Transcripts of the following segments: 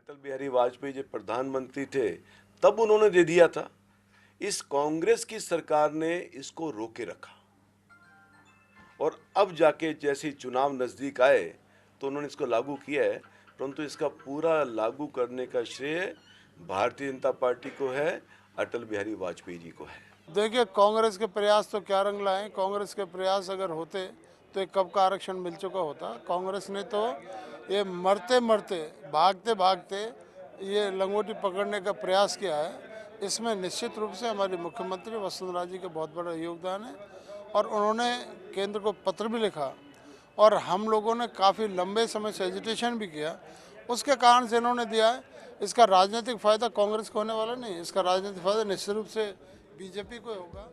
अटल बिहारी वाजपेयी जब प्रधानमंत्री थे तब उन्होंने दे दिया था। इस कांग्रेस की सरकार ने इसको रोके रखा और अब जाके जैसे चुनाव नज़दीक आए तो उन्होंने इसको लागू किया है, परंतु इसका पूरा लागू करने का श्रेय भारतीय जनता पार्टी को है, अटल बिहारी वाजपेयी जी को है। देखिए, कांग्रेस के प्रयास तो क्या रंग लाए। कांग्रेस के प्रयास अगर होते तो ये कब का आरक्षण मिल चुका होता। कांग्रेस ने तो ये मरते मरते भागते भागते ये लंगोटी पकड़ने का प्रयास किया है। इसमें निश्चित रूप से हमारे मुख्यमंत्री वसुंधरा जी का बहुत बड़ा योगदान है और उन्होंने केंद्र को पत्र भी लिखा और हम लोगों ने काफ़ी लंबे समय से एजिटेशन भी किया। उसके कारण से इन्होंने दिया है। इसका राजनीतिक फ़ायदा कांग्रेस को होने वाला नहीं, इसका राजनीतिक फ़ायदा निश्चित रूप से बीजेपी को होगा।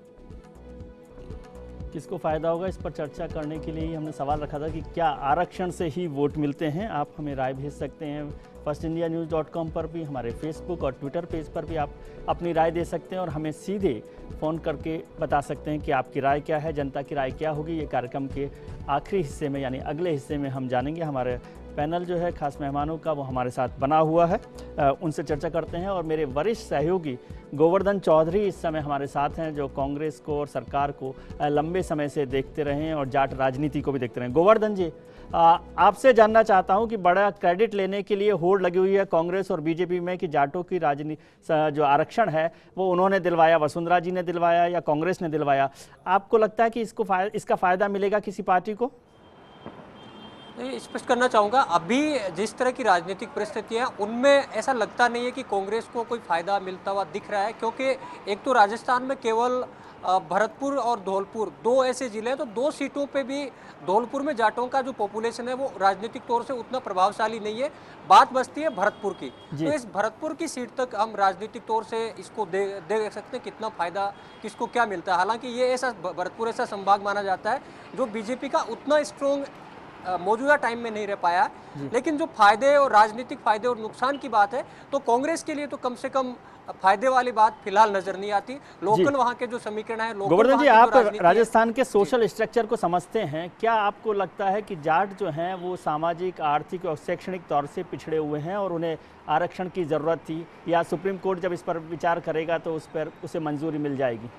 किसको फ़ायदा होगा, इस पर चर्चा करने के लिए ही हमने सवाल रखा था कि क्या आरक्षण से ही वोट मिलते हैं। आप हमें राय भेज सकते हैं firstindianews.com पर भी, हमारे फेसबुक और ट्विटर पेज पर भी आप अपनी राय दे सकते हैं और हमें सीधे फ़ोन करके बता सकते हैं कि आपकी राय क्या है, जनता की राय क्या होगी। ये कार्यक्रम के आखिरी हिस्से में यानी अगले हिस्से में हम जानेंगे। हमारे पैनल जो है खास मेहमानों का वो हमारे साथ बना हुआ है, उनसे चर्चा करते हैं। और मेरे वरिष्ठ सहयोगी गोवर्धन चौधरी इस समय हमारे साथ हैं, जो कांग्रेस को और सरकार को लंबे समय से देखते रहे हैं और जाट राजनीति को भी देखते रहे हैं। गोवर्धन जी, आपसे जानना चाहता हूं कि बड़ा क्रेडिट लेने के लिए होड़ लगी हुई है कांग्रेस और बीजेपी में कि जाटों की राजनीति जो आरक्षण है वो उन्होंने दिलवाया, वसुंधरा जी ने दिलवाया या कांग्रेस ने दिलवाया। आपको लगता है कि इसका फ़ायदा मिलेगा किसी पार्टी को? स्पष्ट करना चाहूँगा, अभी जिस तरह की राजनीतिक परिस्थितियाँ उनमें ऐसा लगता नहीं है कि कांग्रेस को कोई फायदा मिलता हुआ दिख रहा है, क्योंकि एक तो राजस्थान में केवल भरतपुर और धौलपुर दो ऐसे जिले हैं, तो दो सीटों पे भी धौलपुर में जाटों का जो पॉपुलेशन है वो राजनीतिक तौर से उतना प्रभावशाली नहीं है। बात बचती है भरतपुर की, तो इस भरतपुर की सीट तक हम राजनीतिक तौर से इसको दे सकते हैं कितना फायदा किसको क्या मिलता है। हालांकि ये ऐसा भरतपुर ऐसा संभाग माना जाता है जो बीजेपी का उतना स्ट्रॉन्ग मौजूदा टाइम में नहीं रह पाया। लेकिन जो फायदे और राजनीतिक फायदे और नुकसान की बात है तो कांग्रेस के लिए तो कम से कम फायदे वाली बात फिलहाल नजर नहीं आती। लोकल वहां के जो समीकरण है, गोवर्धन जी, आप राजस्थान के सोशल स्ट्रक्चर को समझते हैं, क्या आपको लगता है कि जाट जो हैं वो सामाजिक, आर्थिक और शैक्षणिक तौर से पिछड़े हुए हैं और उन्हें आरक्षण की ज़रूरत थी, या सुप्रीम कोर्ट जब इस पर विचार करेगा तो उस पर उसे मंजूरी मिल जाएगी?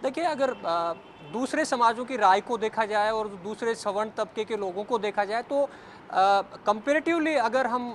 देखिए, अगर दूसरे समाजों की राय को देखा जाए और दूसरे सवर्ण तबके के लोगों को देखा जाए तो कंपैरेटिवली अगर हम